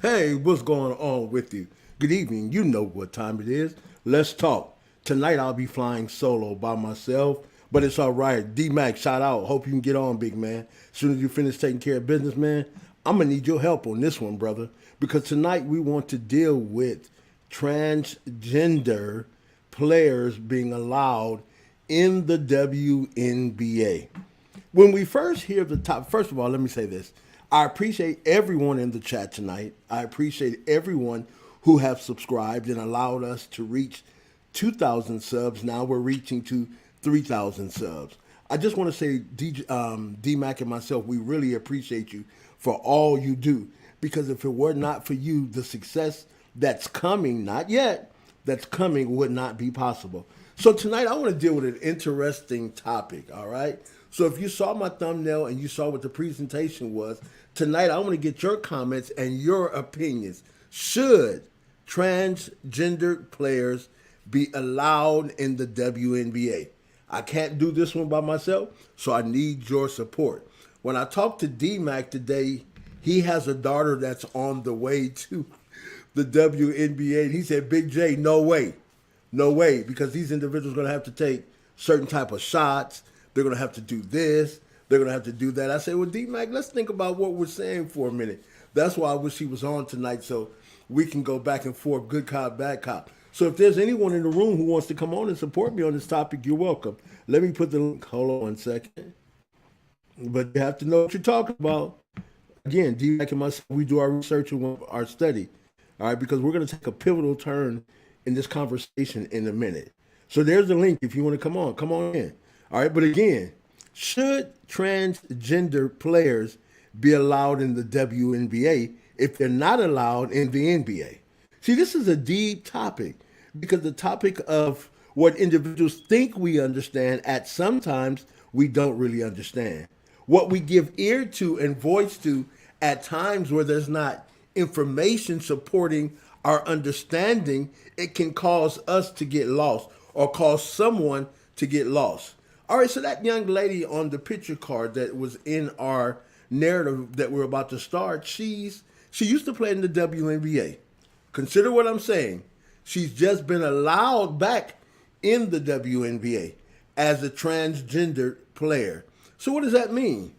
Hey, what's going on with you? Good evening. You know what time it is. Let's talk. Tonight I'll be flying solo by myself, but it's all right. D-Mac, shout out. Hope you can get on, big man. As soon as you finish taking care of business, man, I'm going to need your help on this one, brother, because tonight we want to deal with transgender players being allowed in the WNBA. When we first hear the top, first of all, let me say this. I appreciate everyone in the chat tonight. I appreciate everyone who have subscribed and allowed us to reach 2,000 subs. Now we're reaching to 3,000 subs. I just want to say, D-Mac and myself, we really appreciate you for all you do. Because if it were not for you, the success that's coming, not yet, that's coming would not be possible. So tonight I want to deal with an interesting topic, all right? So if you saw my thumbnail and you saw what the presentation was, tonight I want to get your comments and your opinions. Should transgender players be allowed in the WNBA? I can't do this one by myself, so I need your support. When I talked to D-Mac today, he has a daughter that's on the way to the WNBA, and he said, Big J, no way. No way, because these individuals are going to have to take certain type of shots. They're going to have to do this. They're going to have to do that. I said, well, D-Mac, let's think about what we're saying for a minute. That's why I wish he was on tonight so we can go back and forth, good cop, bad cop. So if there's anyone in the room who wants to come on and support me on this topic, you're welcome. Let me put the link. Hold on 1 second. But you have to know what you're talking about. Again, D-Mac and myself, we do our research and our study. All right, because we're going to take a pivotal turn in this conversation in a minute. So there's the link if you want to come on in. All right, but again, should transgender players be allowed in the WNBA if they're not allowed in the NBA? See, this is a deep topic because the topic of what individuals think we understand at sometimes we don't really understand. What we give ear to and voice to at times where there's not information supporting our understanding, it can cause us to get lost or cause someone to get lost. All right, so that young lady on the picture card that was in our narrative that we're about to start, she used to play in the WNBA. Consider what I'm saying. She's just been allowed back in the WNBA as a transgender player. So what does that mean?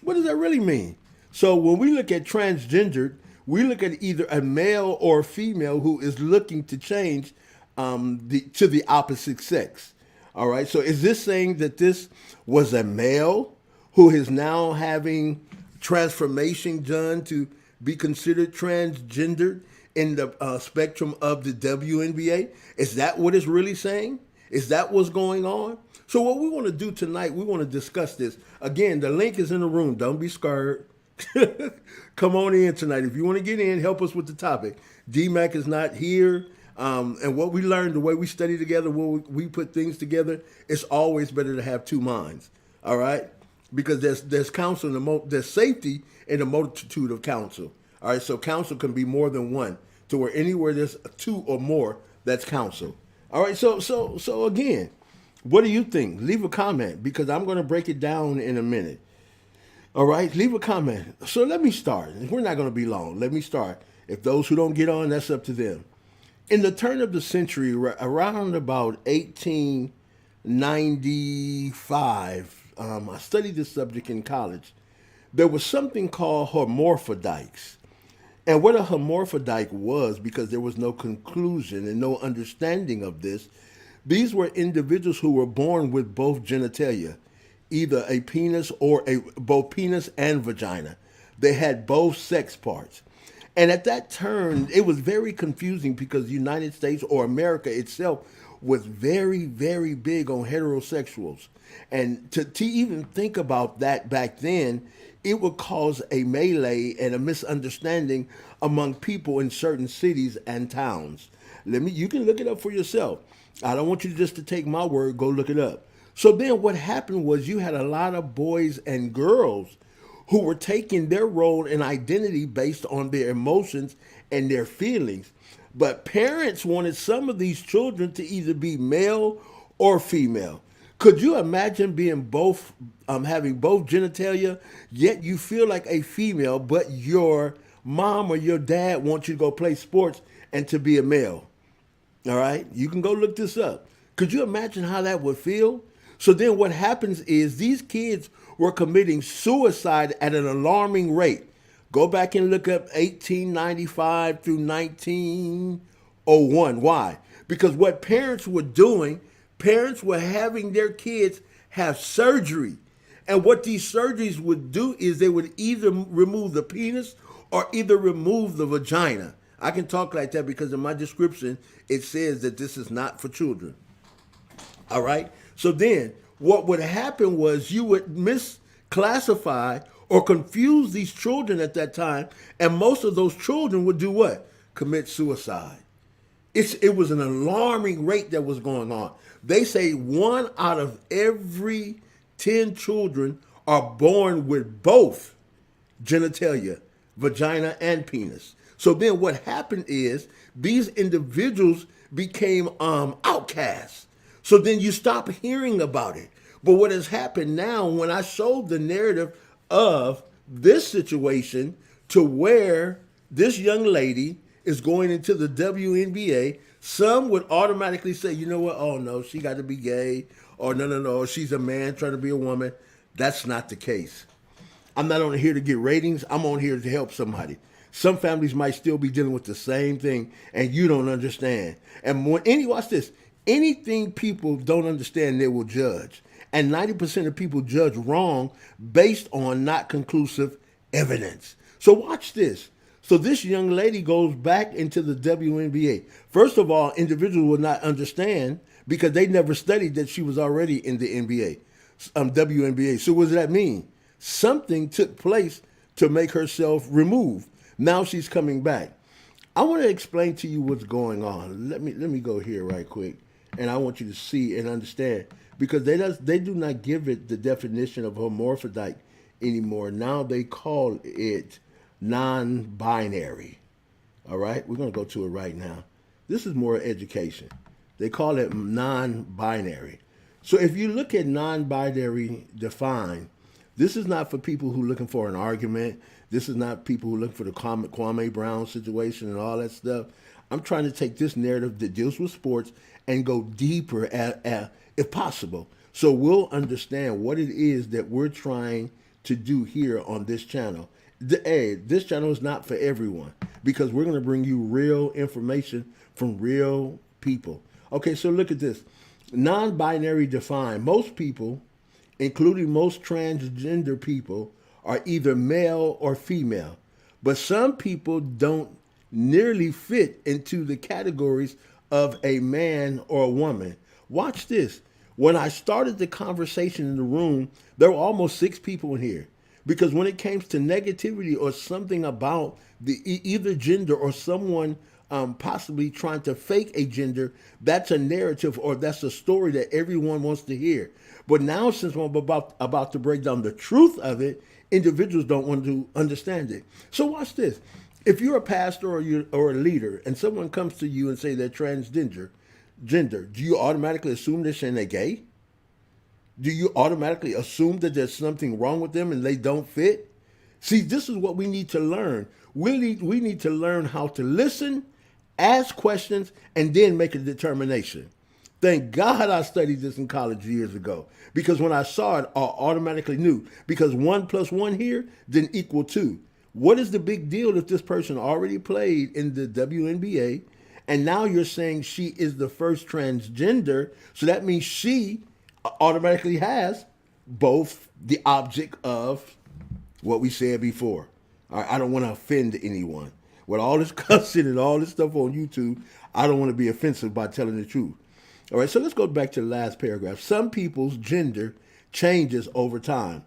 What does that really mean? So when we look at transgendered, we look at either a male or a female who is looking to change to the opposite sex. All right. So is this saying that this was a male who is now having transformation done to be considered transgendered in the spectrum of the WNBA? Is that what it's really saying? Is that what's going on? So what we want to do tonight, we want to discuss this. Again, the link is in the room. Don't be scared. Come on in tonight. If you want to get in, help us with the topic. D-Mac is not here. And what we learned, the way we study together, when we put things together, it's always better to have two minds. All right? Because there's counsel, there's safety in a multitude of counsel. All right? So counsel can be more than one. To where anywhere there's two or more, that's counsel. All right? So again, what do you think? Leave a comment because I'm going to break it down in a minute. All right, leave a comment. So let me start. We're not going to be long. Let me start. If those who don't get on, that's up to them. In the turn of the century, around about 1895, I studied this subject in college. There was something called hermaphrodite. And what a hermaphrodite was, because there was no conclusion and no understanding of this, these were individuals who were born with both genitalia, either a penis or both penis and vagina. They had both sex parts. And at that turn, it was very confusing because the United States or America itself was very, very big on heterosexuals. And to even think about that back then, it would cause a melee and a misunderstanding among people in certain cities and towns. You can look it up for yourself. I don't want you just to take my word, go look it up. So then what happened was you had a lot of boys and girls who were taking their role and identity based on their emotions and their feelings. But parents wanted some of these children to either be male or female. Could you imagine being both, having both genitalia, yet you feel like a female, but your mom or your dad wants you to go play sports and to be a male. All right? You can go look this up. Could you imagine how that would feel? So then what happens is these kids were committing suicide at an alarming rate. Go back and look up 1895 through 1901. Why? Because what parents were doing, parents were having their kids have surgery. And what these surgeries would do is they would either remove the penis or either remove the vagina. I can talk like that because in my description, it says that this is not for children. All right? So then, what would happen was you would misclassify or confuse these children at that time, and most of those children would do what? Commit suicide. It was an alarming rate that was going on. They say 1 out of every 10 children are born with both genitalia, vagina, and penis. So then what happened is these individuals became outcasts. So then you stop hearing about it. But what has happened now, when I showed the narrative of this situation to where this young lady is going into the WNBA, some would automatically say, you know what, oh no, she got to be gay, or no, she's a man trying to be a woman. That's not the case. I'm not on here to get ratings. I'm on here to help somebody. Some families might still be dealing with the same thing, and you don't understand. And watch this. Anything people don't understand, they will judge. And 90% of people judge wrong based on not conclusive evidence. So watch this. So this young lady goes back into the WNBA. First of all, individuals will not understand because they never studied that she was already in the NBA, WNBA. So what does that mean? Something took place to make herself removed. Now she's coming back. I want to explain to you what's going on. Let me go here right quick, and I want you to see and understand because they do not give it the definition of hermaphrodite anymore. Now they call it non-binary. All right, we're going to go to it right now. This is more education. They call it non-binary. So if you look at non-binary defined, this is not for people who are looking for an argument. This is not people who are looking for the Kwame Brown situation and all that stuff. I'm trying to take this narrative that deals with sports and go deeper if possible. So we'll understand what it is that we're trying to do here on this channel. This channel is not for everyone because we're going to bring you real information from real people. Okay, so look at this. Non-binary defined. Most people, including most transgender people, are either male or female. But some people don't nearly fit into the categories of a man or a woman. Watch this. When I started the conversation in the room, there were almost 6 people in here. Because when it came to negativity or something about the either gender or someone possibly trying to fake a gender, that's a narrative or that's a story that everyone wants to hear. But now, since I'm about to break down the truth of it, individuals don't want to understand it. So watch this. If you're a pastor or a leader and someone comes to you and say they're transgender, do you automatically assume they're saying they're gay? Do you automatically assume that there's something wrong with them and they don't fit? See, this is what we need to learn. We need to learn how to listen, ask questions, and then make a determination. Thank God I studied this in college years ago because when I saw it, I automatically knew because 1 + 1 here didn't equal 2. What is the big deal if this person already played in the WNBA and now you're saying she is the first transgender? So that means she automatically has both the object of what we said before. All right, I don't want to offend anyone. With all this cussing and all this stuff on YouTube, I don't want to be offensive by telling the truth. All right, so let's go back to the last paragraph. Some people's gender changes over time.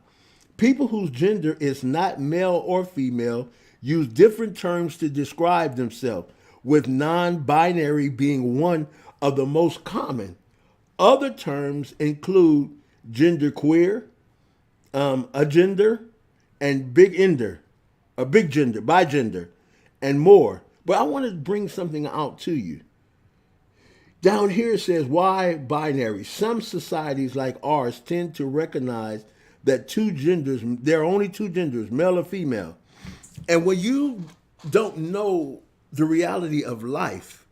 People whose gender is not male or female use different terms to describe themselves, with non-binary being one of the most common. Other terms include genderqueer, agender, and big gender, bigender, and more. But I want to bring something out to you. Down here it says, why binary? Some societies like ours tend to recognize that there are only two genders, male or female. And when you don't know the reality of life.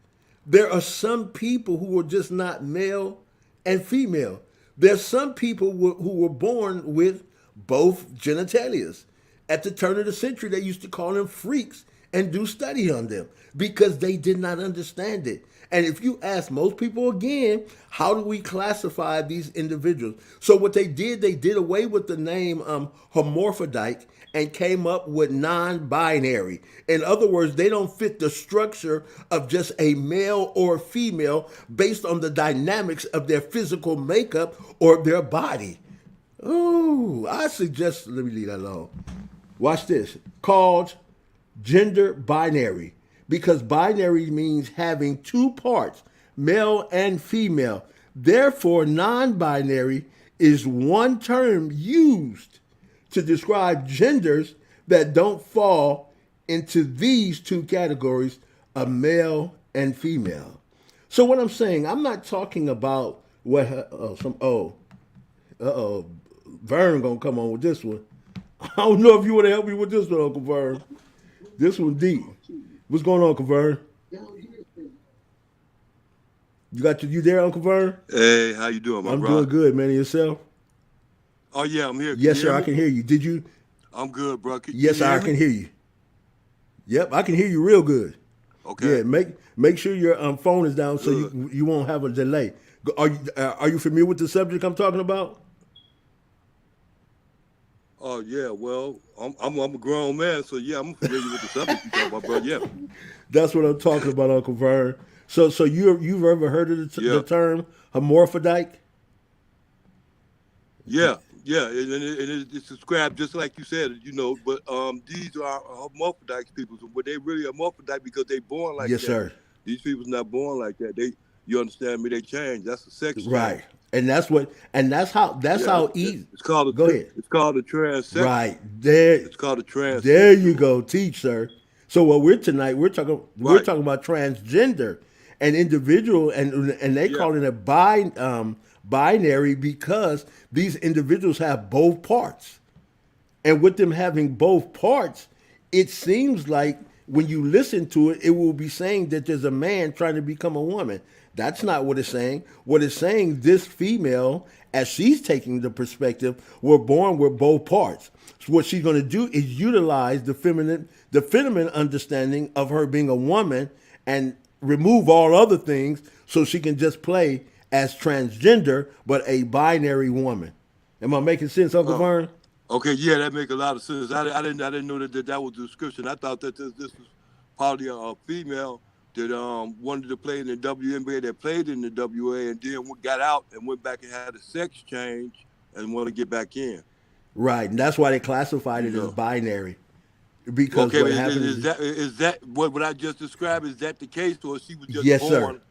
There are some people who are just not male and female. There's some people who were born with both genitalias. At the turn of the century, they used to call them freaks and do study on them because they did not understand it. And if you ask most people again, how do we classify these individuals? So what they did away with the name hermaphrodite and came up with non-binary. In other words, they don't fit the structure of just a male or female based on the dynamics of their physical makeup or their body. Ooh, I suggest, let me leave that alone. Watch this. Called gender binary, because binary means having two parts, male and female. Therefore, non binary is one term used to describe genders that don't fall into these two categories of male and female. So, what I'm saying, I'm not talking about what, Vern gonna come on with this one. I don't know if you want to help me with this one, Uncle Vern. This one deep. What's going on, Uncle Vern? You there, Uncle Vern? Hey, how you doing, my I'm doing bro? good, man. And yourself? Oh yeah, I'm here. Can Yes, you sir. hear I me? can hear you. Did you? I'm good, bro. Can Yes, you sir. I hear me? can hear you. Yep, I can hear you real good. Okay, Yeah, make sure your phone is down so good. you won't have a delay. Are you familiar with the subject I'm talking about? Oh yeah, well, I'm a grown man, so yeah, I'm familiar with the subject you talking about, bro. Yeah, That's what I'm talking about, Uncle Vern. So you've ever heard of the yeah, term hermaphrodite? yeah, it's described just like you said, But these are hermaphrodites people, but they really hermaphrodite because they born like Yes, that. sir. These people's not born like that. You understand me? They change. That's a sex Right. change. And that's Yeah, how easy. it's called Go ahead. it's called a transsexual. Right. There It's called a there you transsexual. go, teach, sir. So what we're Right. talking about transgender and individual, and they Yeah. call it a binary because these individuals have both parts. And with them having both parts, it seems like when you listen to it, it will be saying that there's a man trying to become a woman. That's not what it's saying. What it's saying, this female, as she's taking the perspective, we're born with both parts. So what she's going to do is utilize the feminine understanding of her being a woman and remove all other things so she can just play as transgender but a binary woman. Am I making sense, Uncle Oh. Vern? Okay. Yeah, that make a lot of sense. I didn't know that was the description. I thought that this was probably a female that wanted to play in the WNBA, that played in the WA, and then got out and went back and had a sex change and want to get back in. Right, and that's why they classified You it as know. binary. Because Okay. what Is happens is, that what I just described? Is that the case, or she was just yes, sir. born?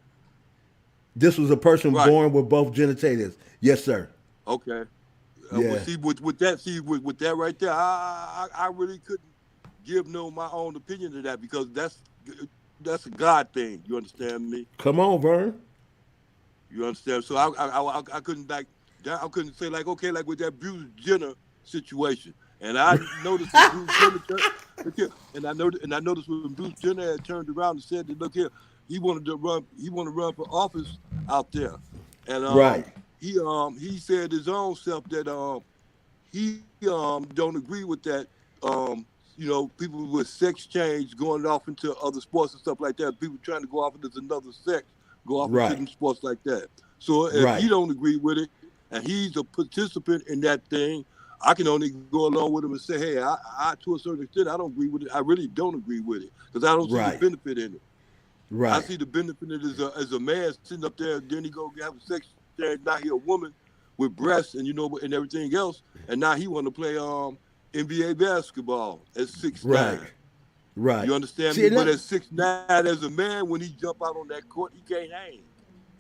This was a person Right. born with both genitalias. Yes, sir. Okay. Well, Yeah. see, with that right there, I really couldn't give no my own opinion to that because that's a God thing. You understand me? Come on, Vern. You understand? So I couldn't I couldn't say like okay like with that Bruce Jenner situation, and I noticed when Bruce Jenner look here, and I noticed when Bruce Jenner had turned around and said that look here, he wanted to run for office out there, and Right. he said his own self that he don't agree with that. People with sex change going off into other sports and stuff like that. People trying to go off into another sex, go off into Right. them sports like that. So if he Right. don't agree with it, and he's a participant in that thing, I can only go along with him and say, hey, I to a certain extent, I don't agree with it. I really don't agree with it because I don't see the Right. benefit in it. I Right. see the benefit in it as a man sitting up there, then he go have a sex change. Now he a woman with breasts and and everything else, and now he want to play NBA basketball at six Right. nine. Right. You understand See, me? and But that, at 6'9", as a man, when he jump out on that court, he can't hang.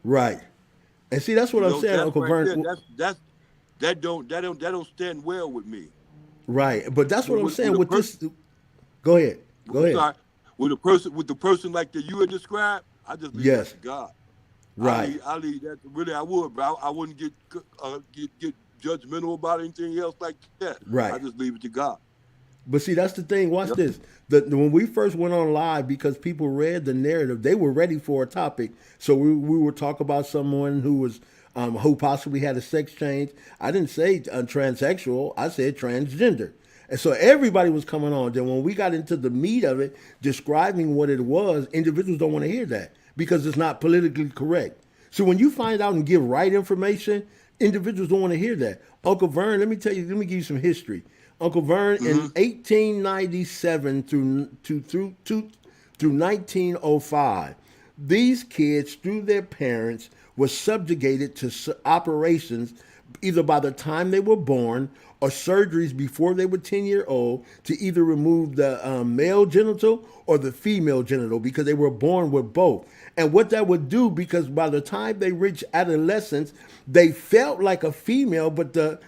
right. And see, that's what I'm saying, That Uncle right there, Vern. that don't stand well with me. Right. But that's what I'm saying With a with person, this. Go ahead. Go I'm ahead. sorry, with the person like that you had described, I just leave that Yes. to God. Right. I leave that. Really, I would, but I wouldn't get judgmental about anything else like that. I Right. just leave it to God. But see, that's the thing. Watch Yep. this. When we first went on live, because people read the narrative, they were ready for a topic. So we would talk about someone who possibly had a sex change. I didn't say transsexual. I said transgender. And so everybody was coming on. Then when we got into the meat of it, describing what it was, individuals don't want to hear that because it's not politically correct. So when you find out and give right information, individuals don't want to hear that. Uncle Vern, let me give you some history. Uncle Vern, in 1897 through 1905, these kids, through their parents, were subjugated to operations either by the time they were born or surgeries before they were 10-year old to either remove the male genital or the female genital because they were born with both. And what that would do, because by the time they reached adolescence, they felt like a female, but the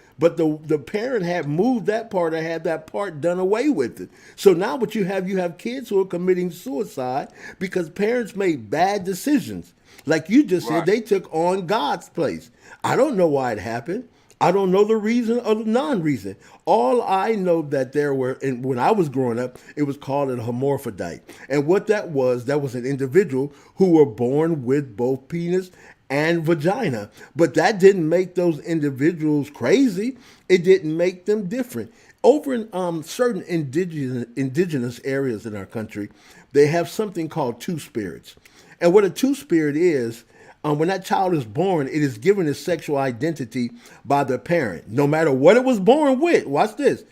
parent had moved that part or had that part done away with it. So now what you have kids who are committing suicide because parents made bad decisions. Like you just said, Right. they took on God's place. I don't know why it happened. I don't know the reason or the non-reason. All I know that there were, and when I was growing up, it was called a hermaphrodite. And what that was an individual who were born with both penis and vagina. But that didn't make those individuals crazy. It didn't make them different. Over in certain indigenous areas in our country, they have something called two spirits. And what a two spirit is, when that child is born, it is given its sexual identity by the parent, no matter what it was born with. Watch this.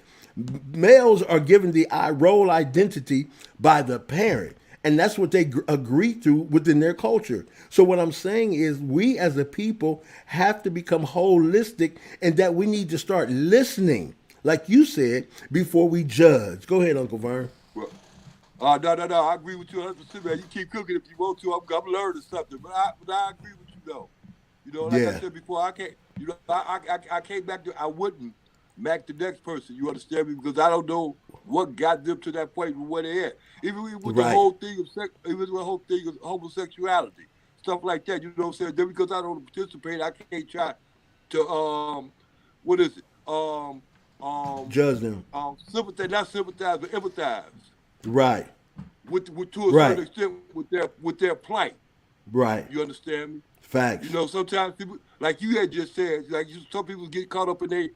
Males are given the role identity by the parent. And that's what they agree to within their culture. So what I'm saying is we as a people have to become holistic and that we need to start listening, like you said, before we judge. Go ahead, Uncle Vern. Well, no. I agree with you 100%, man. You keep cooking if you want to. I'm learning something, but I agree with you though. Like I Yeah. said before, I can't. I came back to. I wouldn't match the next person. You understand me? Because I don't know what got them to that point where they at. Even with the Right. whole thing of sex, even with the whole thing of homosexuality, stuff like that. You know what I'm saying? Just because I don't participate, I can't try to what is it? Judge them. Sympathize, not sympathize, but empathize Right. with to a certain Right. extent with their plight. Right. You understand me? Facts. Sometimes people, like you had just said, some people get caught up in their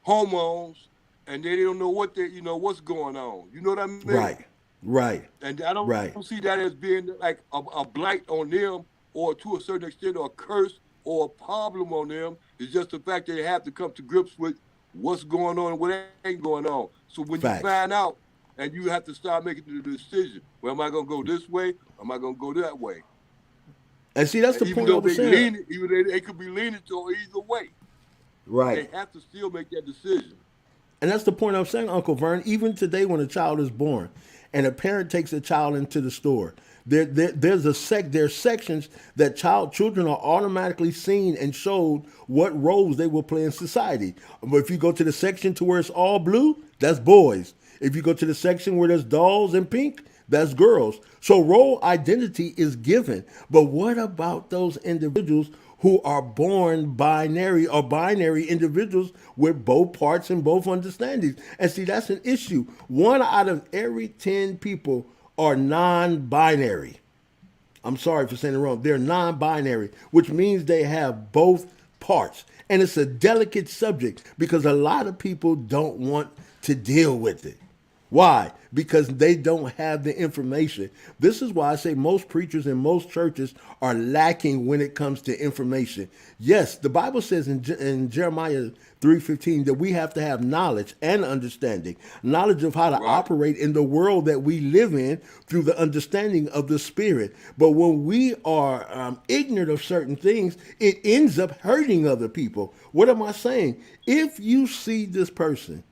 hormones and they don't know what's going on. You know what I mean? Right. Right. And I don't Right. see that as being like a blight on them or to a certain extent or a curse or a problem on them. It's just the fact that they have to come to grips with what's going on and what ain't going on. So when you Facts. find out and you have to start making the decision, well, am I going to go this way? Am I going to go that way? And see, that's And the even point I though was saying. even though they could be leaning to either way, Right. they have to still make that decision. And that's the point I'm saying, Uncle Vern. Even today, when a child is born, and a parent takes a child into the store, there's sections that children are automatically seen and showed what roles they will play in society. But if you go to the section to where it's all blue, that's boys. If you go to the section where there's dolls and pink, that's girls. So role identity is given. But what about those individuals who are born binary or binary individuals with both parts and both understandings? And see, that's an issue. 1 out of every 10 people are non-binary. I'm sorry for saying it wrong. They're non-binary, which means they have both parts. And it's a delicate subject because a lot of people don't want to deal with it. Why? Because they don't have the information. This is why I say most preachers and most churches are lacking when it comes to information. Yes, the Bible says in Jeremiah 3:15 that we have to have knowledge and understanding, knowledge of how to Right. operate in the world that we live in through the understanding of the Spirit. But when we are ignorant of certain things, it ends up hurting other people. What am I saying? If you see this person,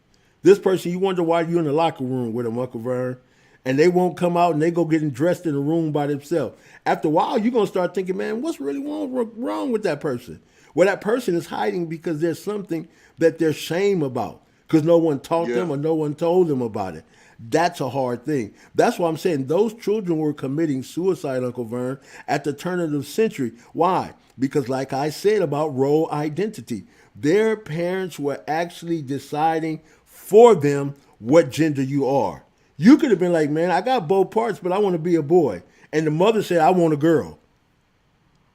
you wonder why you're in the locker room with them, Uncle Vern, and they won't come out and they go getting dressed in a room by themselves. After a while, you're going to start thinking, man, what's really wrong with that person? Well, that person is hiding because there's something that they're shame about because no one taught them Yeah. or no one told them about it. That's a hard thing. That's why I'm saying those children were committing suicide, Uncle Vern, at the turn of the century. Why? Because like I said about role identity, their parents were actually deciding for them what gender you are. You could have been like, man, I got both parts, but I want to be a boy. And the mother said, I want a girl.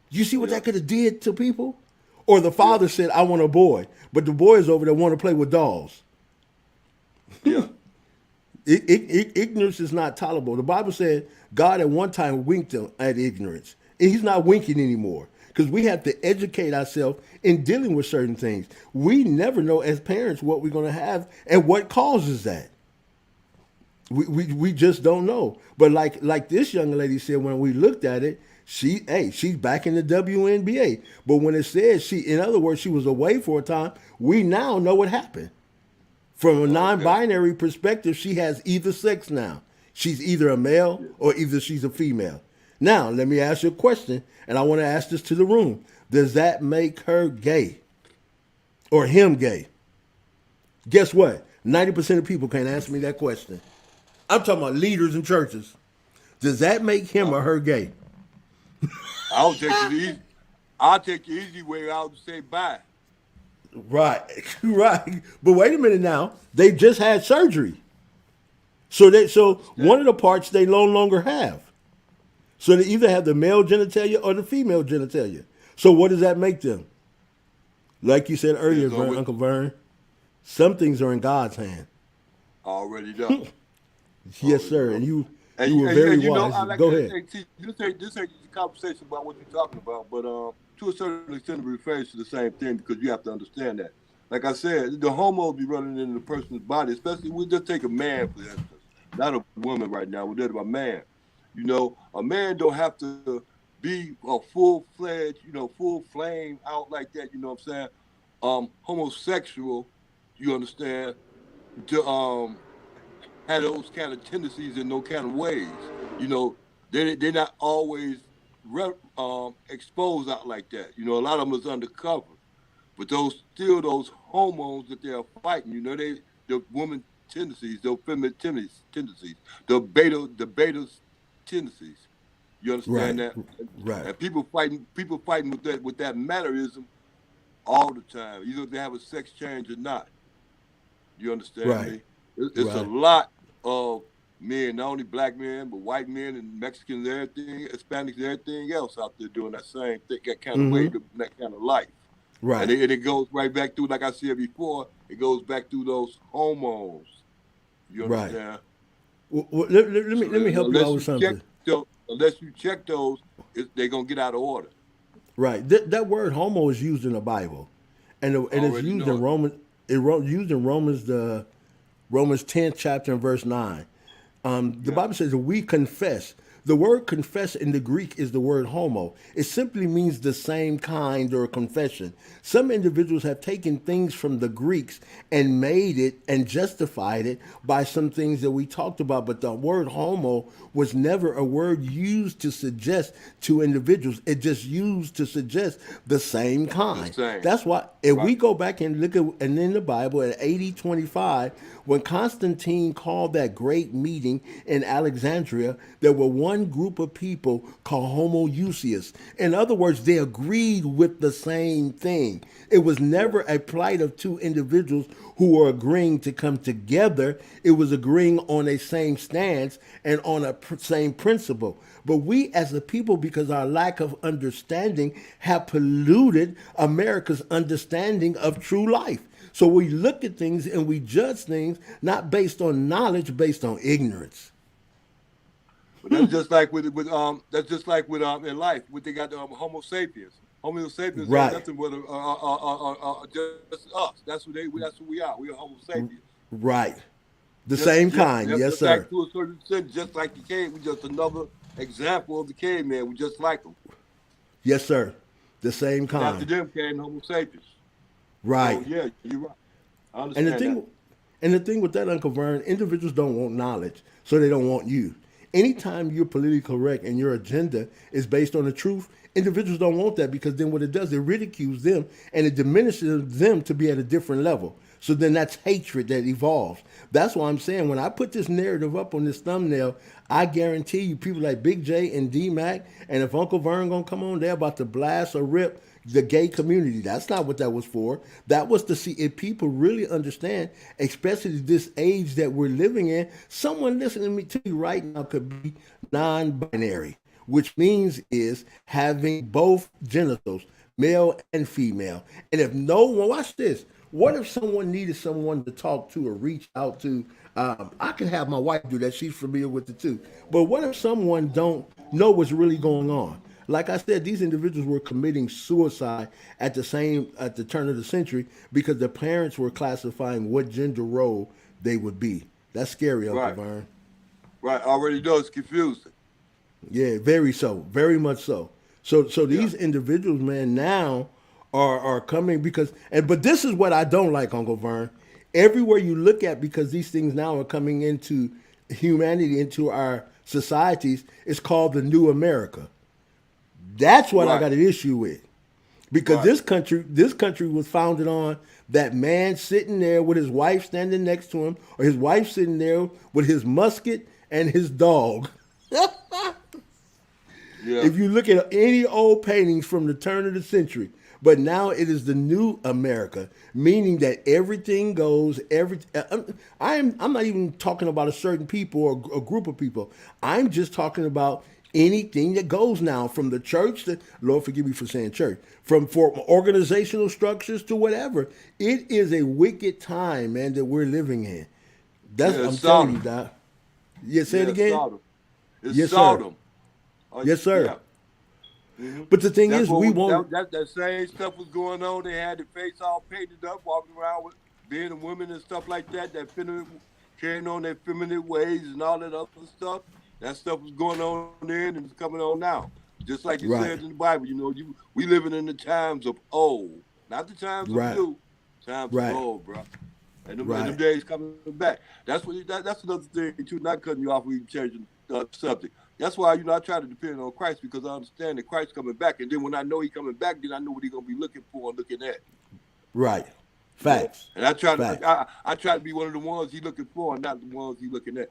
You see what Yeah. that could have did to people? Or the father said, I want a boy, but the boys over there want to play with dolls. Yeah. Ignorance is not tolerable. The Bible said God at one time winked at ignorance. And he's not winking anymore because we have to educate ourselves in dealing with certain things. We never know as parents what we're going to have and what causes that. We just don't know. But like this young lady said when we looked at it, she's back in the WNBA. But when it says in other words, she was away for a time, we now know what happened. From a non-binary perspective, she has either sex now. She's either a male or either she's a female. Now, let me ask you a question, and I want to ask this to the room. Does that make her gay? Or him gay? Guess what? 90% of people can't answer me that question. I'm talking about leaders in churches. Does that make him or her gay? I'll take the easy way out and say bye. Right, right. But wait a minute now. They just had surgery. So one of the parts they no longer have. So they either have the male genitalia or the female genitalia. So what does that make them? Like you said earlier, Uncle Vern, some things are in God's hand. Already done. Yes, sir. And you were very wise. Go ahead. This ain't a conversation about what you're talking about, but to a certain extent, it refers to the same thing because you have to understand that. Like I said, the hormones be running into the person's body, especially we just take a man, for instance, not a woman right now. We're talking about man. You know, a man don't have to be a full-fledged, full flame out like that, you know what I'm saying? Homosexual, you understand, to have those kind of tendencies in those kind of ways. You know, they're not always exposed out like that. You know, a lot of them is undercover. But those hormones that they're fighting, the woman tendencies, those feminine tendencies, the beta tendencies. You understand that? Right. And people fighting with that mannerism all the time, either they have a sex change or not. You understand me? It's a lot of men, not only black men, but white men and Mexicans, everything, Hispanics, and everything else out there doing that same thing, that kind of way, that kind of life. Right. And it goes right back through, like I said before, it goes back through those hormones. You understand? Right. Well, let me help you out with something. Unless you check those, they're going to get out of order. Right. That word "homo" is used in the Bible, and it's used in Romans. Used in Romans 10th chapter and verse 9. The Bible says that we confess. The word confess in the Greek is the word homo. It simply means the same kind or confession. Some individuals have taken things from the Greeks and made it and justified it by some things that we talked about. But the word homo was never a word used to suggest two individuals. It just used to suggest the same kind. That's why if we go back and look at, and in the Bible at 80:25, when Constantine called that great meeting in Alexandria, there were one group of people called homoousios. In other words, they agreed with the same thing. It was never a plight of two individuals who were agreeing to come together. It was agreeing on a same stance and on a same principle. But we as a people, because our lack of understanding, have polluted America's understanding of true life. So we look at things and we judge things not based on knowledge, based on ignorance. But that's just like with in life. What they got Homo sapiens. Homo sapiens Right. are nothing but just us. That's who we are. We are Homo sapiens. Right. The same kind. Yes, sir. Like to a certain extent, just like the cave, we just another example of the caveman. We just like them. Yes, sir. The same kind. After them came Homo sapiens. Right. So, yeah, you're right. I understand And the thing with that, Uncle Vern, individuals don't want knowledge, so they don't want you. Anytime you're politically correct and your agenda is based on the truth, individuals don't want that, because then what it does, it ridicules them and it diminishes them to be at a different level. So then that's hatred that evolves. That's why I'm saying when I put this narrative up on this thumbnail, I guarantee you people like Big J and D Mac, and if Uncle Vern gonna come on, they're about to blast or rip the gay community. That's not what that was for. That was to see if people really understand, especially this age that we're living in. Someone listening to me right now could be non-binary, which means is having both genitals, male and female. And if no one, watch this. What if someone needed someone to talk to or reach out to? I can have my wife do that. She's familiar with it too. But what if someone don't know what's really going on? Like I said, these individuals were committing suicide at the turn of the century because the parents were classifying what gender role they would be. That's scary, Uncle Vern. Right. I already know it's confusing. Yeah, very so, very much so. So these individuals, man, now are coming but this is what I don't like, Uncle Vern. Everywhere you look at, because these things now are coming into humanity, into our societies, it's called the New America. That's what I got an issue with. Because this country was founded on that man sitting there with his wife standing next to him, or his wife sitting there with his musket and his dog. If you look at any old paintings from the turn of the century, but now it is the New America, meaning that everything goes. I'm not even talking about a certain people or a group of people. I'm just talking about anything that goes now, from the church to, Lord forgive me for saying church, from organizational structures to whatever. It is a wicked time, man, that we're living in. That's what I'm telling you, Doc. Yeah, say it again. Sodom. It's yes, Sodom. Sir. Yes, sir. Yeah. Mm-hmm. But the thing is, we won't. That same stuff was going on. They had their face all painted up, walking around with being a women and stuff like that. That carrying on their feminine ways and all that other stuff. That stuff was going on then and it's coming on now. Just like it says in the Bible, we living in the times of old, not the times of new, times of old, bro. And them days coming back. That's another thing too. Not cutting you off, we changing the subject. That's why I try to depend on Christ, because I understand that Christ's coming back, and then when I know He's coming back, then I know what He's gonna be looking for and looking at. Right. Facts. And I try to be one of the ones He's looking for, and not the ones He's looking at.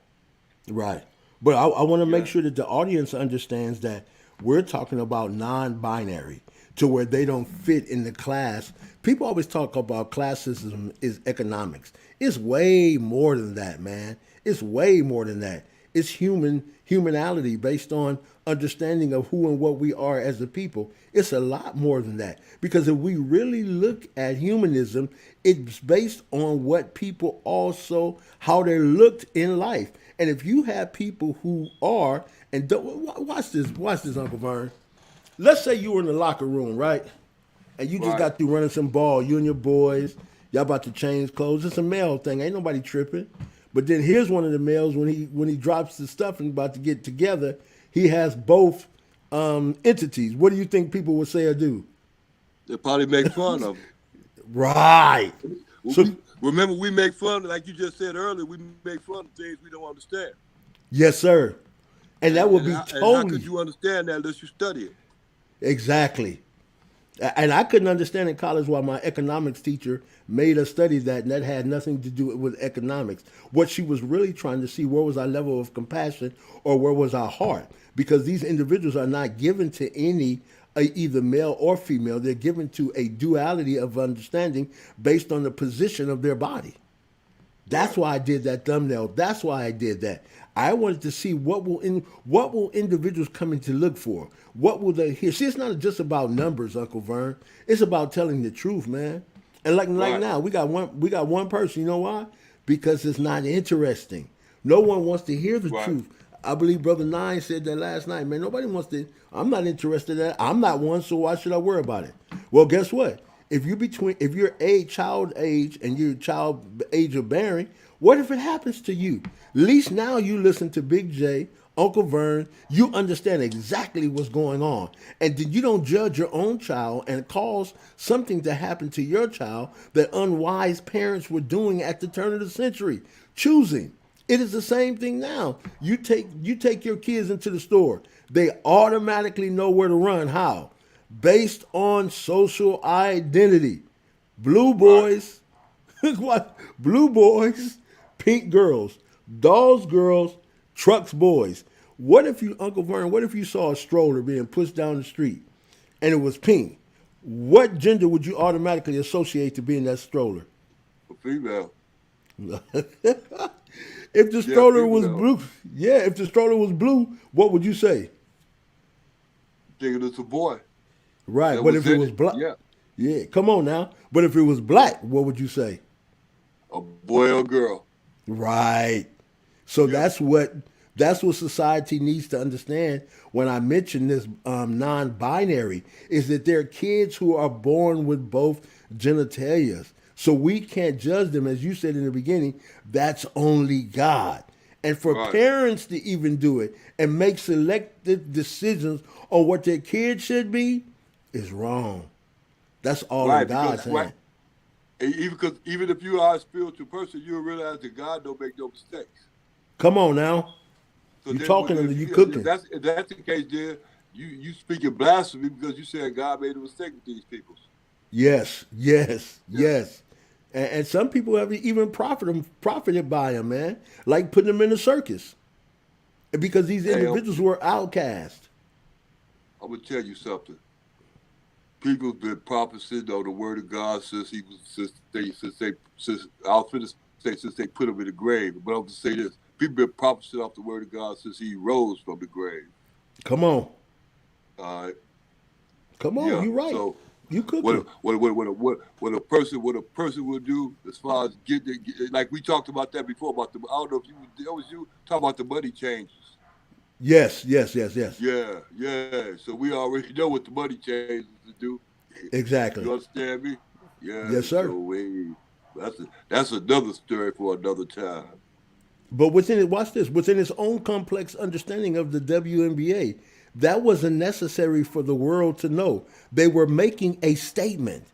Right. But I want to make sure that the audience understands that we're talking about non-binary, to where they don't fit in the class. People always talk about classism is economics. It's way more than that, man. It's way more than that. It's humanality based on understanding of who and what we are as a people. It's a lot more than that. Because if we really look at humanism, it's based on what people also, how they're looked in life. And if you have people who are, and don't, watch this, Uncle Vern. Let's say you were in the locker room, right? And you just got through running some ball, you and your boys, y'all about to change clothes. It's a male thing, ain't nobody tripping. But then here's one of the males, when he drops the stuff and about to get together, he has both entities. What do you think people would say or do? They probably make fun of him. Right. Remember, we make fun, like you just said earlier, we make fun of things we don't understand. Yes, sir. And that would be totally. How could you understand that unless you study it? Exactly. And I couldn't understand in college why my economics teacher made us study that, and that had nothing to do with economics. What she was really trying to see, where was our level of compassion, or where was our heart? Because these individuals are not given to any either male or female. They're given to a duality of understanding based on the position of their body. That's why I did that thumbnail. That's why I did that. I wanted to see what will individuals come in to look for. What will they hear? See, it's not just about numbers, Uncle Vern. It's about telling the truth, man. And like now, we got one person. You know why? Because it's not interesting. No one wants to hear the truth. I believe Brother Nine said that last night, man. Nobody wants to. I'm not interested in that. I'm not one, so why should I worry about it? Well, guess what? If you're a child age and you're child age of bearing, what if it happens to you? At least now you listen to Big J, Uncle Vern, you understand exactly what's going on. And then you don't judge your own child and cause something to happen to your child that unwise parents were doing at the turn of the century, choosing. It is the same thing now. You take your kids into the store. They automatically know where to run. How? Based on social identity. Blue boys, What? Blue boys, pink girls, dolls girls, trucks boys. What if you, Uncle Vernon, what if you saw a stroller being pushed down the street and it was pink? What gender would you automatically associate to being that stroller? A female. If the Yeah, stroller was female. blue, yeah, if the stroller was blue, what would you say? Thinking it's a boy Right, that but was if it in was it. black, Yeah, yeah, come on now. But if it was black, what would you say? a boy or girl. Right. So Yeah, that's what society needs to understand when I mention this non-binary is that there are kids who are born with both genitalias. So we can't judge them, as you said in the beginning. That's only God. And for right, parents to even do it and make selective decisions on what their kid should be is wrong. That's all in right. Because God's right, hand. and even if you are a spiritual person, you'll realize that God don't make no mistakes. Come on now. So You then, talking and you if cooking. that's the case, then you speaking blasphemy because you said God made a mistake with these people. Yes, yes, Yeah. yes. And some people have even profited by them, man. Like putting them in a circus because these Hey, individuals were outcast. I'm gonna tell you something. People's been prophesying on the word of God since he was since I was finna say since they put him in the grave. But I'm gonna say this: people been prophesying off the word of God since he rose from the grave. Come on, All right, come on. yeah. You right. So You what cooking. what a person will do as far as like we talked about that before about the I don't know if you that was you talk about the money changes. Yes, yes, yes, yes. Yeah, yeah. So we already know what the money changes to do. Exactly. You understand me? Yeah. Yes, sir. So that's another story for another time. But within it, watch this. Within its own complex understanding of the WNBA, that wasn't necessary for the world to know. They were making a statement.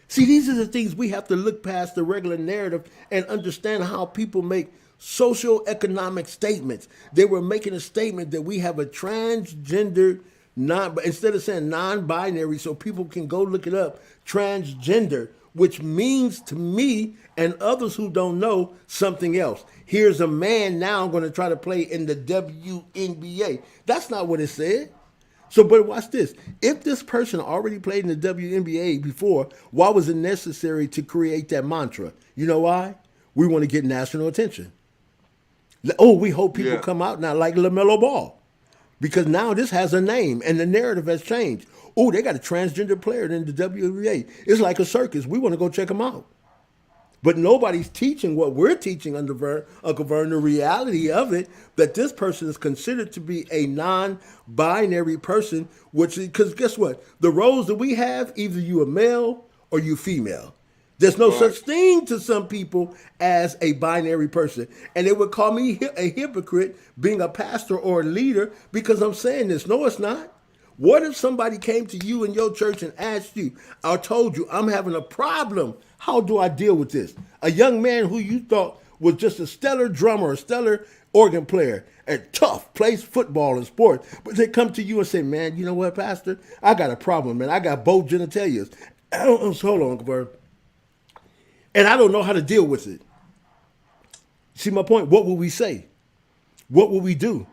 See, these are the things we have to look past the regular narrative and understand how people make social economic statements. They were making a statement that we have a transgender non instead of saying non-binary so people can go look it up, transgender, which means to me and others who don't know something else. Here's a man now going to try to play in the WNBA. That's not what it said. So, but watch this. If this person already played in the WNBA before, why was it necessary to create that mantra? You know why? We want to get national attention. Oh, we hope people Yeah. come out now like LaMelo Ball. Because now this has a name and the narrative has changed. Oh, they got a transgender player in the WNBA. It's like a circus. We want to go check them out. But nobody's teaching what we're teaching under Uncle Vern, the reality of it, that this person is considered to be a non-binary person, which because guess what? The roles that we have, either you a male or you female. There's no such Right. thing to some people as a binary person. And they would call me a hypocrite being a pastor or a leader because I'm saying this. No, it's not. What if somebody came to you in your church and asked you, or told you, I'm having a problem. How do I deal with this? A young man who you thought was just a stellar drummer, a stellar organ player, and tough, plays football and sports. But they come to you and say, man, you know what, Pastor? I got a problem, man. I got both genitalias. Hold on, Uncle Bird. And I don't know how to deal with it. See my point? What will we say? What will we do?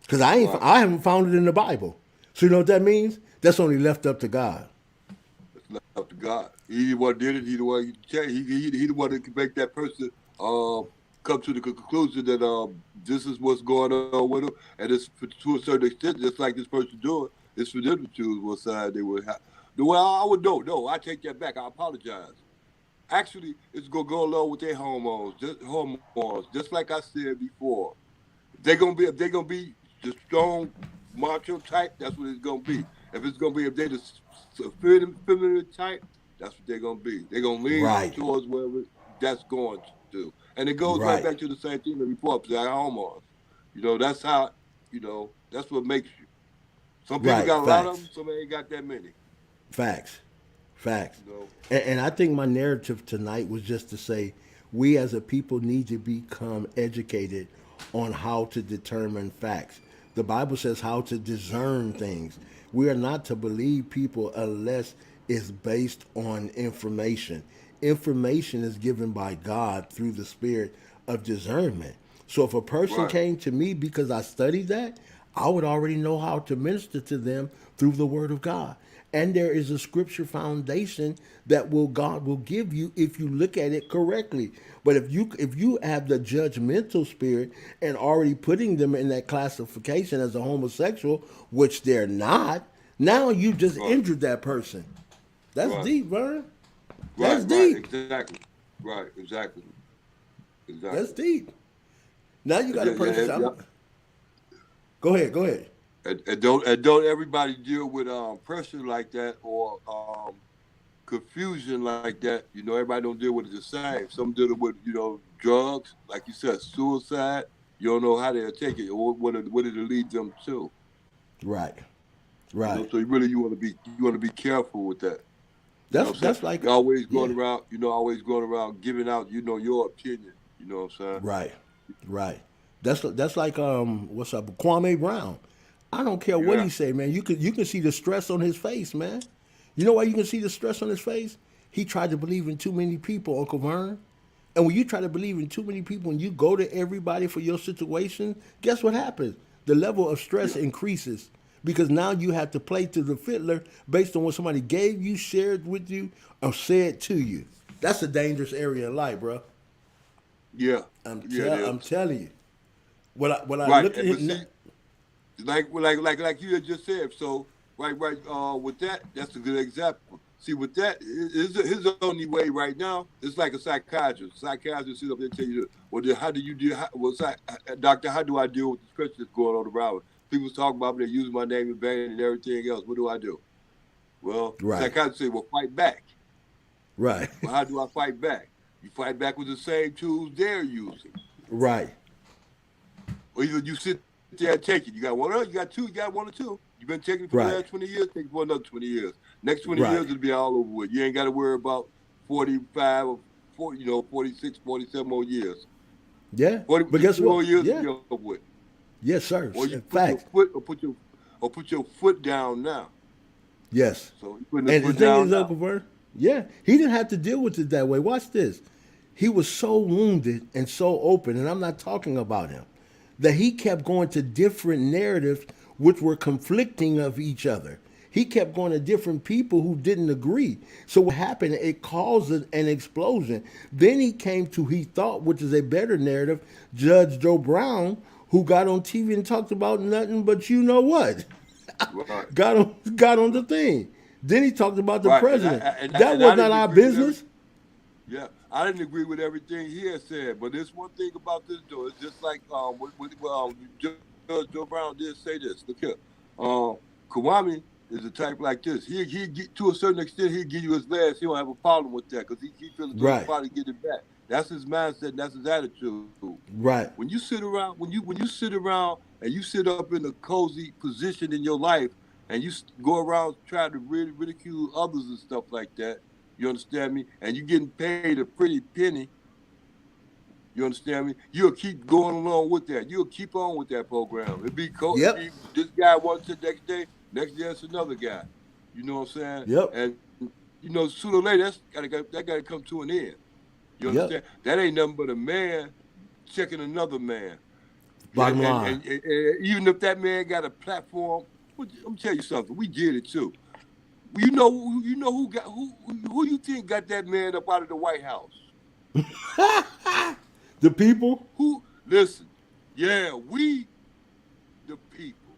Because Right. I haven't found it in the Bible. So you know what that means? That's only left up to God. It's left up to God. He the one did it. He the one you change. He the one that can make that person come to the conclusion that this is what's going on with them, and it's to a certain extent, just like this person doing, it's for them to choose what side they would have. Well, I would no. I take that back. I apologize. Actually, it's gonna go along with their hormones, just like I said before. If they're gonna be the strong macho type, that's what it's gonna be. If it's gonna be if they're the feminine type, that's what they're gonna be. They're gonna lean Right. towards whatever that's going to. And it goes right Right. back to the same thing that before, like hormones. That's how that's what makes you. Some people Right. got a lot of them, Facts. some ain't got that many. Facts. Facts. You know. And I think my narrative tonight was just to say we as a people need to become educated on how to determine facts. The Bible says how to discern things. We are not to believe people unless it's based on information. information is given by God through the spirit of discernment. So if a person Right. came to me because I studied that, I would already know how to minister to them through the word of God. And there is a scripture foundation that will God will give you if you look at it correctly. But if you have the judgmental spirit and already putting them in that classification as a homosexual, which they're not, now you just Right. injured that person. That's Right. deep, Vern. That's Right. Right. deep. Exactly. Right. Exactly. That's Exactly. deep. Now you got a Yeah. person Yeah. say, Yeah. go ahead, go ahead. And don't everybody deal with pressure like that or confusion like that. Everybody don't deal with it the same. Some deal with drugs, like you said, suicide. You don't know how they'll take it or what it'll lead them to. Right, right. So you want to be careful with that. You know what I'm saying? That's like, You're always yeah, going around, giving out, your opinion. You know what I'm saying? right, right. That's like what's up, Kwame Brown. I don't care what Yeah. he say, man. You can see the stress on his face, man. You know why you can see the stress on his face? He tried to believe in too many people, Uncle Vern. And when you try to believe in too many people and you go to everybody for your situation, guess what happens? The level of stress Yeah. increases because now you have to play to the fiddler based on what somebody gave you, shared with you, or said to you. That's a dangerous area in life, bro. Yeah. I'm Yeah. It tell I'm is. telling you. What I Right. look at But him, see, like you had just said. So right. With that, that's a good example. See, with that, his only way right now is like a psychiatrist. Psychiatrist sit up there and tell you, well, then how do you deal? Doctor, how do I deal with this pressure that's going on around me? People talk about me, they use my name in vain and everything else. What do I do? Well, right, psychiatrist say, well, fight back. right, Well, how do I fight back? You fight back with the same tools they're using. right. Or either you sit there and take it. You got one, you got two, you got one or two. You've been taking it for the last Right. 20 years, take it for another 20 years. Next 20 years, Right. it'll be all over with. You ain't got to worry about 45 or 40, 46, 47 more years. Yeah. 40, But guess 50 more what? years to Yeah. be over with. Yes, sir. Or you In put your fact, foot or put your foot down now. yes. So you putting his And the foot thing down is, now. Uncle Vern, yeah, he didn't have to deal with it that way. Watch this. He was so wounded and so open, and I'm not talking about him, that he kept going to different narratives which were conflicting of each other. He kept going to different people who didn't agree. So what happened? It caused an explosion. Then he came to he thought, which is a better narrative, Judge Joe Brown, who got on TV and talked about nothing but you know what. Right. got on the thing. Then he talked about the Right. And I, president. and I, That and was I not didn't our agree with every. business. Yeah, I didn't agree with everything he had said, but there's one thing about this though. It's just like Judge Joe Brown did say this. Look here, um, Kawami is a type like this. He get to a certain extent he'll give you his last. He don't have a problem with that because he feels as though he can Right, probably get it back. That's his mindset. And that's his attitude. right, When you sit around, when you sit around and you sit up in a cozy position in your life and you go around trying to really ridicule others and stuff like that. You understand me? And you getting paid a pretty penny. You understand me? You'll keep going along with that. You'll keep on with that program. It'd yep, be this guy one to the next day it's another guy. You know what I'm saying? yep, And sooner or later that gotta come to an end. You yep. understand? That ain't nothing but a man checking another man. And, Bottom and, line, and, and even if that man got a platform, I'm gonna tell you something. We get it too. Who you think got that man up out of the White House? the people. Who? Listen, yeah, we the people,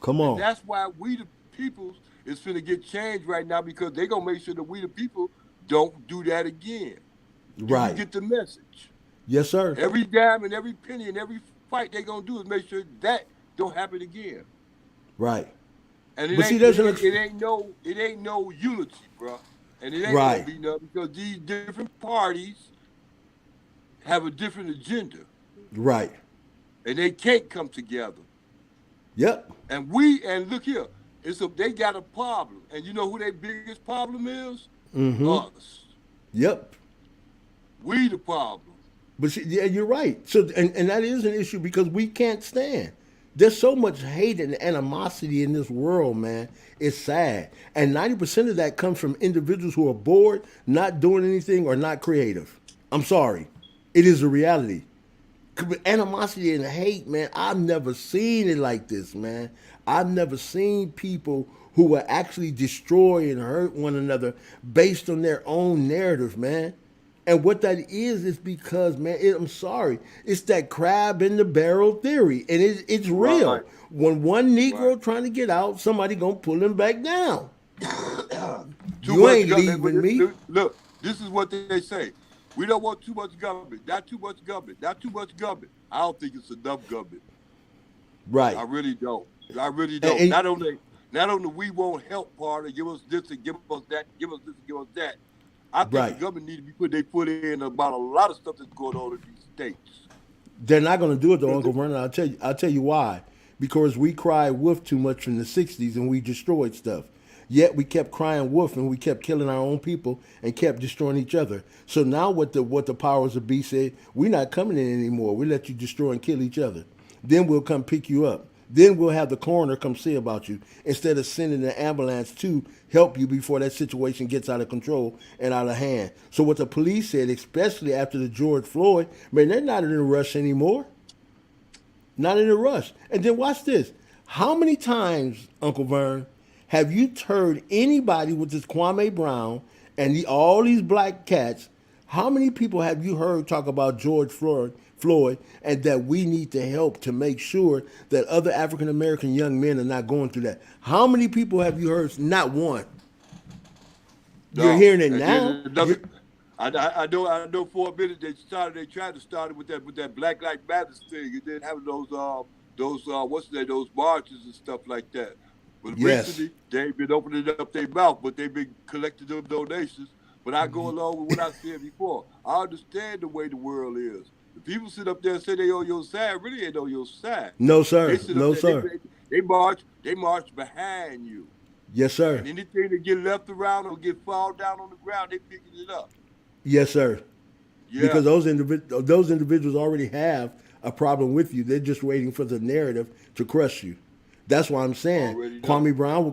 Come and on, that's why we the peoples is finna get changed right now because they gonna make sure that we the people don't do that again. Do you right. get the message? Yes, sir. Every dime and every penny and every fight they gonna do is make sure that don't happen again. Right. And it But see, ain't it there's ain't it ain't no unity, bro. And it ain't gonna right, be none because these different parties have a different agenda, right. and they can't come together. Yep. And look here, they got a problem, and you know who their biggest problem is? Mm-hmm. Us. Yep. We the problem. But see, yeah, you're right. So, and that is an issue because we can't stand. There's so much hate and animosity in this world, man. It's sad. And 90% of that comes from individuals who are bored, not doing anything, or not creative. I'm sorry. It is a reality. Animosity and hate, man, I've never seen it like this, man. I've never seen people who will actually destroy and hurt one another based on their own narrative, man. And what that is because, man, I'm sorry, it's that crab in the barrel theory, and it's real. Right, When one right. Negro trying to get out, somebody gonna pull him back down. Too You much ain't government. leaving me. Look, this is what they say. We don't want too much government. Not too much government. Not too much government. I don't think it's enough government. Right. I really don't. I really And, don't. and Not only we won't help part and give us this and give us that, give us this and give us that. I think the right. government need to be put their foot in about a lot of stuff that's going on in these states. They're not going to do it though, 'Cause Uncle Vernon. I'll tell you why. Because we cried wolf too much in the '60s and we destroyed stuff. Yet we kept crying wolf and we kept killing our own people and kept destroying each other. So now what the powers of be said, we're not coming in anymore. We let you destroy and kill each other. Then we'll come pick you up. Then we'll have the coroner come see about you instead of sending an ambulance to help you before that situation gets out of control and out of hand. So what the police said, especially after the George Floyd, man, they're not in a rush anymore. Not in a rush. And then watch this. How many times, Uncle Vern, have you heard anybody with this Kwame Brown and all these black cats? How many people have you heard talk about George Floyd, and that we need to help to make sure that other African American young men are not going through that? How many people have you heard? Not one. You're No, hearing it and then now. another. I know for a minute they tried to start it with that Black Lives Matter thing, and then having those what's that, those marches and stuff like that. But Yes. recently they ain't been opening up their mouth, but they've been collecting them donations. But I go along with what I said before. I understand the way the world is. The people sit up there and say they on your side, really ain't on your side. No, They sir. sit up No, there, sir. they march behind you. Yes, sir. And anything that get left around or get fall down on the ground, they picking it up. Yes, sir. Yeah, Because those individuals already have a problem with you. They're just waiting for the narrative to crush you. That's why I'm saying already know.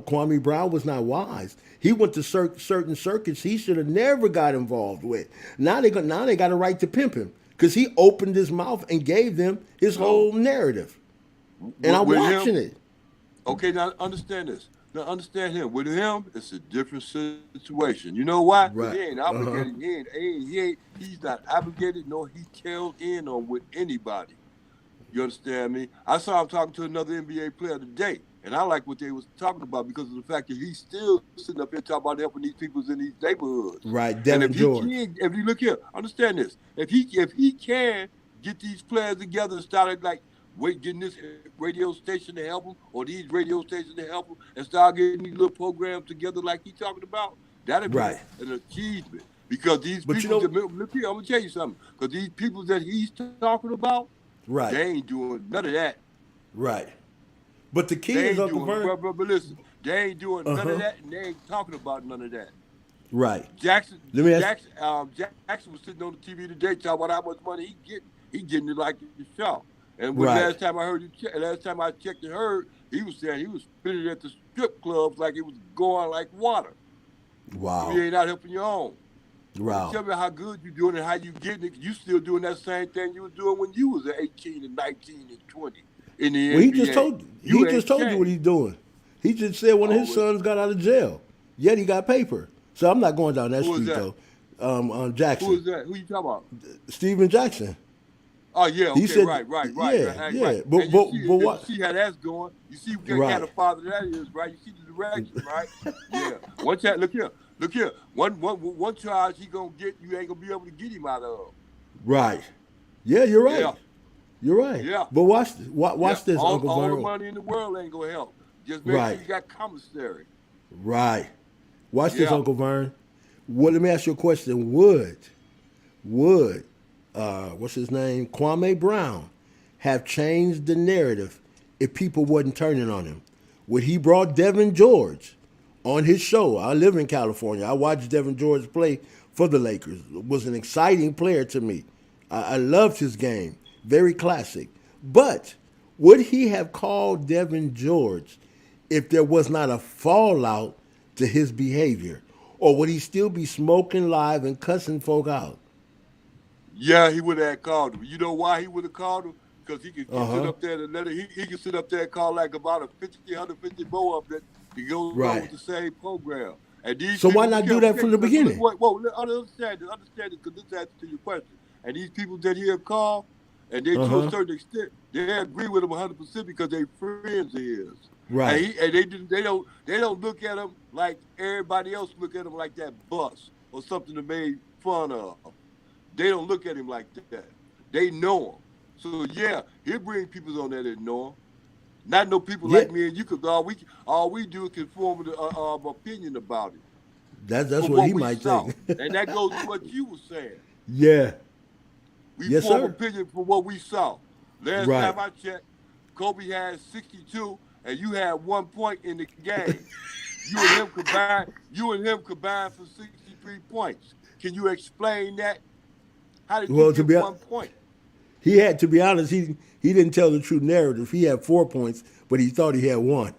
Kwame Brown was not wise. He went to certain circuits he should have never got involved with. Now they got a right to pimp him because he opened his mouth and gave them his whole No, narrative. And I'm with him. watching it. Okay, now understand this. Now understand him. With him, it's a different situation. You know why? Because Right. he ain't Uh huh. obligated. He's not obligated, nor he tailed in on with anybody. You understand me? I saw him talking to another NBA player today, and I like what they was talking about because of the fact that he's still sitting up here talking about helping these people in these neighborhoods. Right. And Devin George. if you look here, understand this. If he can get these players together and started like getting this radio station to help them, or these radio stations to help them, and start getting these little programs together like he talking about, that'd be Right. an achievement. Because these But you people, know. look here, I'm gonna tell you something. Because these people that he's talking about, Right. they ain't doing none of that. Right. But the key They is ain't Uncle doing, Vern. but listen, they ain't doing Uh none of huh. that, and they ain't talking about none of that. Right. Jackson, Let me ask. Jackson was sitting on the TV today talking about how much money he getting. He getting it like the show. And when Right. last time I checked and heard, he was saying he was spending it at the strip clubs like it was going like water. You Wow. ain't out helping your own. You Wow. tell me how good you doing and how you getting it. You still doing that same thing you was doing when you was 18 and 19 and 20 in the Well, he just NBA. told he You just ain't told you what changed. he's doing. He just said one of his Oh, sons got out of jail. Yet he got paper. So I'm not going down that who is street that? though. On Who Jackson, is that? Who you talking about? Steven Jackson. Oh yeah, He okay, said, right, yeah, right. yeah. And But you but see, but and you what? see how that's going. You see what kind Right. of father that is, right? You see the direction, right? Yeah. One chat, look here. One charge he gonna get, you ain't gonna be able to get him out of. Right. Yeah, you're right. Yeah, You're right. yeah, But watch yeah. watch this, Uncle All the Vern. money in the world ain't gonna help. Just make sure Right. you got commissary. Right. Watch this, Yeah. Uncle Vern. Let me ask you a question. Would what's his name, Kwame Brown, have changed the narrative if people wasn't turning on him? When he brought Devin George on his show, I live in California. I watched Devin George play for the Lakers. Was an exciting player to me. I loved his game, very classic. But Would he have called Devin George if there was not a fallout to his behavior? Or would he still be smoking live and cussing folk out? Yeah, he would have called him. You know why he would have called him? Because he could sit Uh-huh. up there and let it, he could sit up there and call like about a 50, 150 more of that to go along with Right. the same program. And these So people, why be not do careful, that from the beginning? whoa, understand it, because this answers to your question. And these people that he'll call, and they to a Uh-huh. certain extent, they agree with him 100% because they friends of his. And Right. they don't look at him like everybody else look at him like that bus or something to make fun of. They don't look at him like that. They know him. So yeah, he'll bring people on there that know him. Not no people Yeah. like me and you, because all we do is conform to opinion about it That's from what what he we might saw, think. and that goes to what you were saying. Yeah. We Yes, form sir. opinion from what we saw. Last Right. time I checked, Kobe had 62, and you had 1 point in the game. You and him combined for 63 points. Can you explain that? How did you Well, get 1 point? he had to be honest. He didn't tell the true narrative. He had 4 points, but he thought he had one.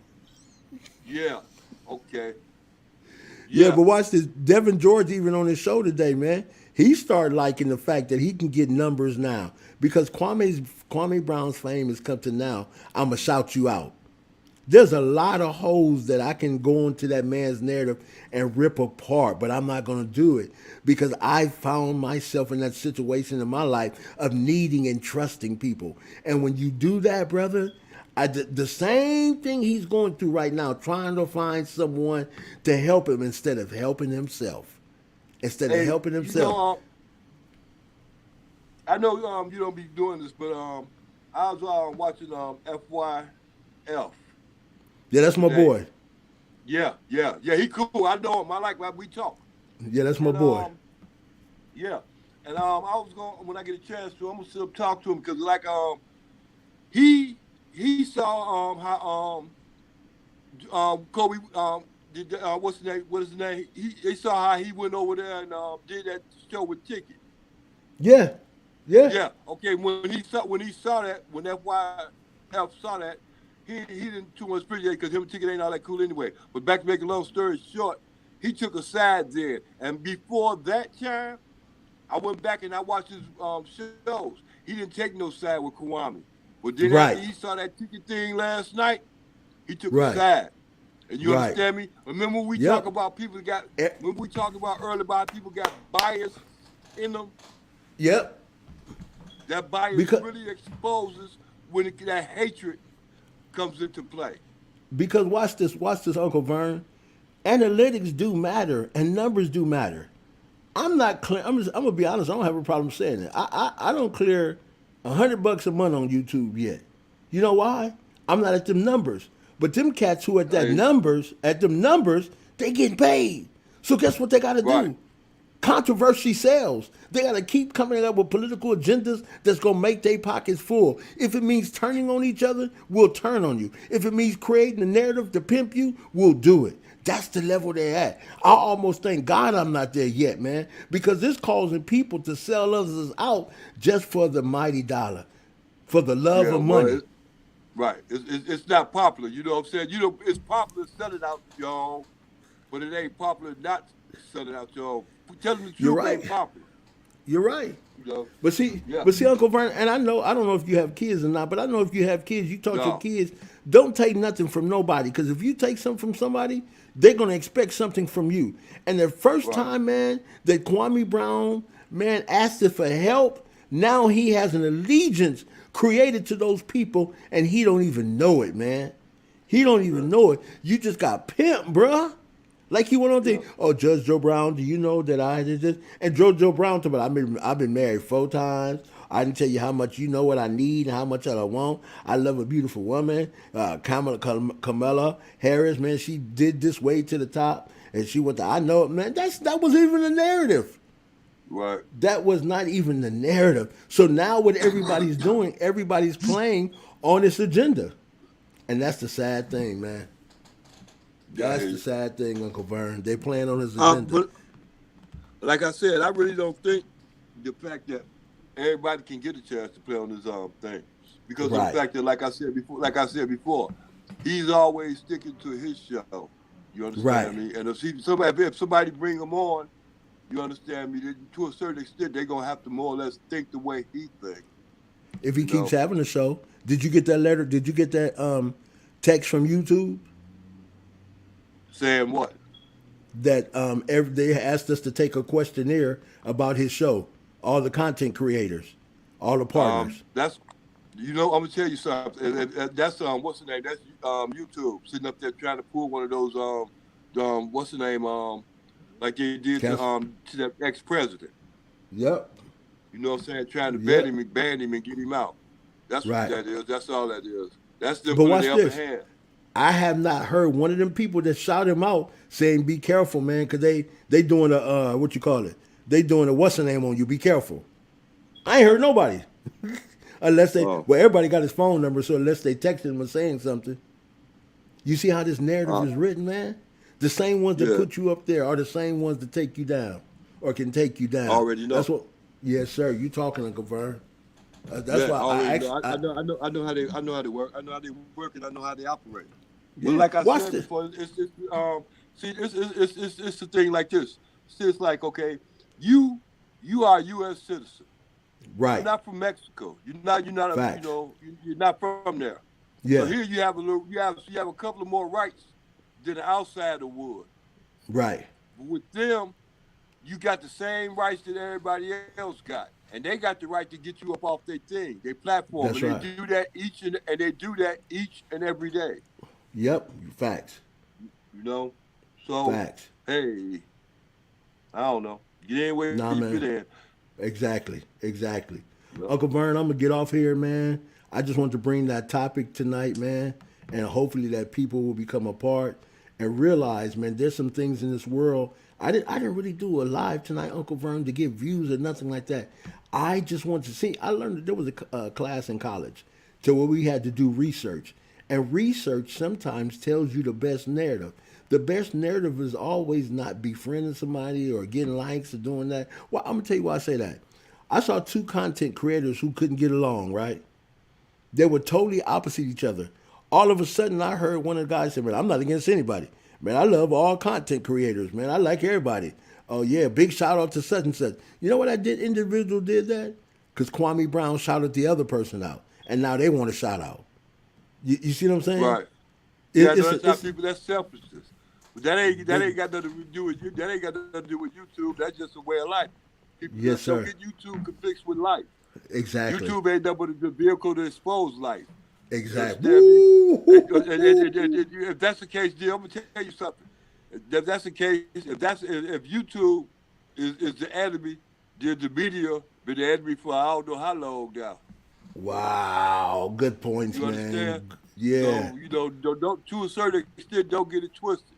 Yeah. Okay. Yeah, Yeah. but watch this. Devin George, even on his show today, man, he started liking the fact that he can get numbers now because Kwame Brown's fame has come to now. I'ma shout you out. There's a lot of holes that I can go into that man's narrative and rip apart, but I'm not going to do it because I found myself in that situation in my life of needing and trusting people. And when you do that, brother, the same thing he's going through right now, trying to find someone to help him instead of helping himself. Instead of Hey, helping himself. I know you don't be doing this, but I was watching FYF Yeah, that's my today. boy. Yeah. He cool. I know him. I like we talk. Yeah, that's my And boy. yeah, and I was going when I get a chance to, I'm gonna sit up talk to him because like he he saw how Kobe did what's his name? What is his name? They saw how he went over there and did that show with Ticket. Yeah. Yeah. Yeah. Okay. When he saw that, when FYF saw that, he didn't too much appreciate it because him and Ticket ain't all that cool anyway. But back to make a long story short, he took a side there, and before that time, I went back and I watched his shows. He didn't take no side with Kwame. But then after Right. he saw that Ticket thing last night, he took a Right. side. And you Right. understand me? Remember when we talk Yep. about people got Eh, when we talked about earlier about people got bias in them. Yep. That bias Because really exposes when that hatred comes into play. Because watch this, Uncle Vern. Analytics do matter and numbers do matter. I'm not clear. I'm gonna be honest. I don't have a problem saying it. I don't clear $100 a month on YouTube yet. You know why? I'm not at them numbers. But them cats who Hey, at them numbers, they getting paid. So guess what they got to right, do? Controversy sells. They got to keep coming up with political agendas that's going to make their pockets full. If it means turning on each other, we'll turn on you. If it means creating a narrative to pimp you, we'll do it. That's the level they're at. I almost thank God I'm not there yet, man, because it's causing people to sell others out just for the mighty dollar, for the love yeah, of well, money. right. It's not popular. You know what I'm saying? You know, it's popular to sell it out, y'all, but it ain't popular not to sell it out, y'all. Telling the You're truth right. ain't popular. You're right. You know? Yeah. But see, Uncle Vernon, and I don't know if you have kids or not, but I know if you have kids, you taught your No. kids, don't take nothing from nobody, because if you take something from somebody, they're gonna expect something from you. And the first Right. time, man, that Kwame Brown, man, asked it for help, now he has an allegiance created to those people, and he don't even know it, man. He don't even Yeah. know it. You just got pimped, bruh. Like he went on Yeah. thing. Oh, Judge Joe Brown, do you know that I did this? And Joe Brown told me, I've been married 4 times. I didn't tell you how much you know what I need and how much I want. I love a beautiful woman, Kamala Harris. Man, she did this way to the top, and she went. I know it, man. That wasn't even a narrative. Right. That was not even the narrative. So now what everybody's doing, everybody's playing on this agenda, and that's the sad thing, man. Yeah, I That's hear the you. sad thing, Uncle Vern. They playing on his agenda. But like I said, I really don't think the fact that everybody can get a chance to play on this thing. because of the Right. fact that, like I said before, he's always sticking to his show. You Right. understand me? And if somebody bring him on, you understand me? To a certain extent, they're gonna have to more or less think the way he thinks. If he You keeps know, having a show, did you get that letter? Did you get that text from YouTube saying what? that they asked us to take a questionnaire about his show? All the content creators, all the partners. That's I'm gonna tell you something. That's what's the name? That's YouTube sitting up there trying to pull one of those what's the name like they did Cancel. to that ex president. Yep. You know what I'm saying? Trying to Yep. ban him, and get him out. That's what Right. that is. That's all that is. That's them But putting watch the upper this. hand. I have not heard one of them people that shout him out saying, "Be careful, man," because they doing a what you call it? They doing a what's the name on you? Be careful. I ain't heard nobody. Unless they, Oh, well, everybody got his phone number, so unless they texted him or saying something. You see how this narrative uh, is written, man? The same ones that yeah. put you up there are the same ones that take you down or can take you down. Already That's know. what, yes, sir. You talking to confirm. That's Yeah, why I already know. actually, I know how they work. I know how they work, and I know how they operate. But yeah, like I watch said this. before, it's the thing like this. It's like, okay, you you are a U.S. citizen. You're Right. not from Mexico. Facts. You're not from there. So Yeah. here you have a couple of more rights than the outsider would. Right. But with them, you got the same rights that everybody else got, and they got the right to get you up off their thing, their platform, That's and they right. do that they do that each and every day. Yep. Facts. You know, so Facts. hey, I don't know. Get in where you Nah, fit man. in. Exactly, exactly. You know? Uncle Vern, I'm gonna get off here, man. I just want to bring that topic tonight, man, and hopefully that people will become a part and realize, man, there's some things in this world. I didn't really do a live tonight, Uncle Vern, to get views or nothing like that. I just want to see. I learned that there was a class in college to where we had to do research, and research sometimes tells you the best narrative. The best narrative is always not befriending somebody or getting likes or doing that. Well, I'm gonna tell you why I say that. I saw two content creators who couldn't get along, right? They were totally opposite each other. All of a sudden, I heard one of the guys say, "Man, I'm not against anybody. Man, I love all content creators. Man, I like everybody. Oh yeah, big shout out to such and such." You know what I did? Individual did that because Kwame Brown shouted the other person out, and now they want to shout out. You see what I'm saying? Right. Yeah, I know that's how It's people. That's selfishness. But that they, ain't got nothing to do with you. That ain't got nothing to do with YouTube. That's just a way of life. People yes, just don't sir. get YouTube conflicts with life. Exactly. YouTube ain't nothing but the vehicle to expose life. You Exactly. understand me? Woo! If that's the case, dear, I'm gonna tell you something. If that's the case, if YouTube is the enemy, then the media been the enemy for I don't know how long now. Wow. Good points, You understand? man. Yeah. So don't to a certain extent, don't get it twisted.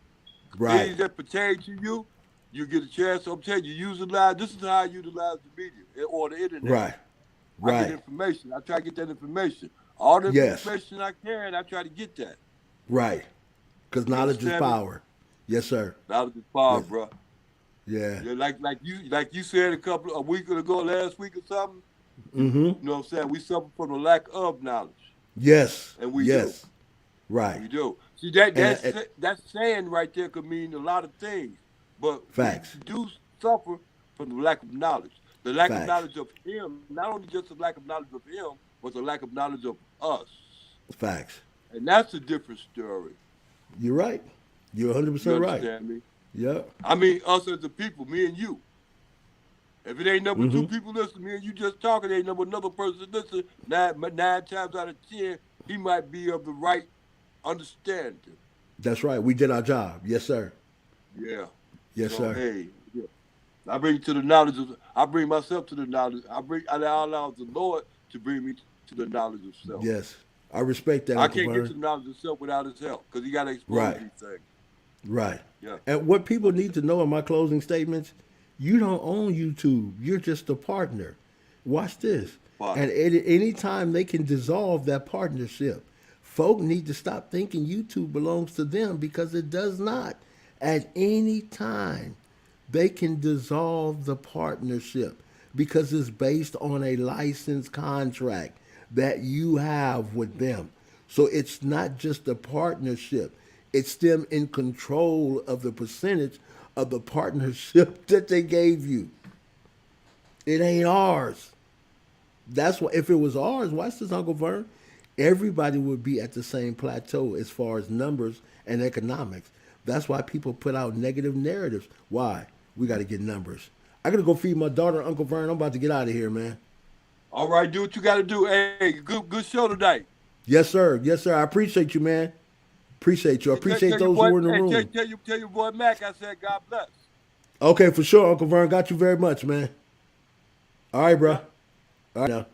Right. Things that pertain to you, you get a chance. I'm telling you, utilize. This is how I utilize the media or the internet. Right. I get Right. information. I try to get that information. All the Yes. information I can, I try to get that. Right. Because You knowledge is understand me? power. Yes, sir. Knowledge is power, Yes. bro. Yeah. Yeah, like you said a week ago, last week or something. Mm-hmm. You know what I'm saying? We suffer from the lack of knowledge, Yes. and we do. Yes. Right. We do. See And that saying right there could mean a lot of things, but we facts. do suffer from the lack of knowledge. The lack of Facts. knowledge of him, not only just the lack of knowledge of him, but the lack of knowledge of us, Facts. and that's a different story. You're right. You're You 100% right. understand me? Yep. I mean, us as the people, me and you. If it ain't number two Mm-hmm. people listening, me and you just talking, ain't number another person listening. Nine times out of 10, he might be of the right understanding. That's right. We did our job. Yes, sir. Yeah. Yes, So sir. hey, yeah. I bring to the knowledge of. I bring myself to the knowledge. I allow the Lord to bring me to the knowledge of self. Yes. I respect that, I Uncle can't get to Vern. the knowledge of self without His help, because He got to expose Right. these things. Right. Yeah. And what people need to know in my closing statements, you don't own YouTube. You're just a partner. Watch this. But And at any time they can dissolve that partnership. Folk need to stop thinking YouTube belongs to them because it does not. At any time, they can dissolve the partnership because it's based on a license contract. that you have with them. So it's not just a partnership. It's them in control of the percentage of the partnership that they gave you. It ain't ours. That's why if it was ours, watch this, Uncle Vern, everybody would be at the same plateau as far as numbers and economics. That's why people put out negative narratives. Why? We got to get numbers. I got to go feed my daughter, Uncle Vern. I'm about to get out of here, man. All right, do what you got to do. Hey, good show tonight. Yes, sir. Yes, sir. I appreciate you, man. Appreciate you. I appreciate Tell your those boy, who were in the hey, room. tell your boy Mac I said God bless. Okay, for sure, Uncle Vern. Got you very much, man. All right, bro. Yeah. All right now.